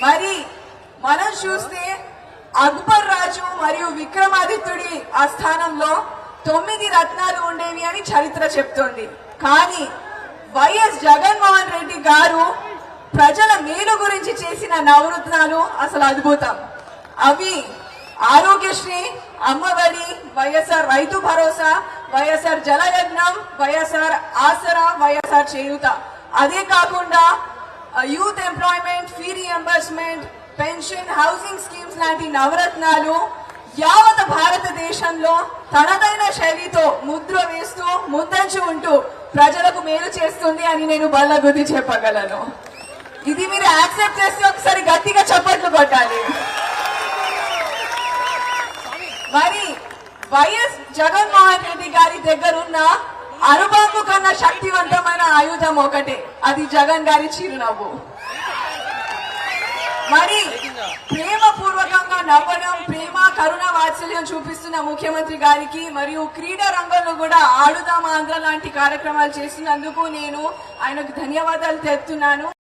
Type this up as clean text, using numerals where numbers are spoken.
మరి మనం చూస్తే అక్బర్ రాజు మరియు విక్రమాదిత్యుడి ఆ స్థానంలో 9 రత్నాలు ఉండేవి అని చరిత్ర చెప్తోంది. కానీ వైఎస్ జగన్మోహన్ రెడ్డి గారు ప్రజల మేలు గురించి చేసిన నవరత్నాలు అసలు అద్భుతం. అవి ఆరోగ్యశ్రీ, అమ్మఒడి, వైఎస్ఆర్ రైతు భరోసా, వైఎస్ఆర్ జలయజ్ఞం, వైఎస్ఆర్ ఆసరా, వైఎస్ఆర్ చేయూత. అదే కాకుండా youth employment, fee reimbursement, pension, housing schemes లాంటి నవరత్నాలు యావత్ భారతదేశంలో తనదైన శైలితో ముద్ర వేస్తూ ముందంచు ఉంటూ ప్రజలకు మేలు చేస్తుంది అని నేను బల్లగుద్ది చెప్పగలను. ఇది మీరు యాక్సెప్ట్ చేస్తే ఒకసారి గట్టిగా చప్పట్లు కొట్టాలి. మరి వైఎస్ జగన్మోహన్ రెడ్డి గారి దగ్గరున్న అరుబాంబు కన్నా శక్తివంతమైన ఆయుధం ఒకటే, అది జగన్ గారి చిరునవ్వు. మరి ప్రేమపూర్వకంగా నవ్వడం, ప్రేమ కరుణ వాత్సల్యం చూపిస్తున్న ముఖ్యమంత్రి గారికి మరియు క్రీడా రంగంలో కూడా ఆడుదాం ఆంధ్ర లాంటి కార్యక్రమాలు చేస్తున్నందుకు నేను ఆయనకు ధన్యవాదాలు తెలుపుతున్నాను.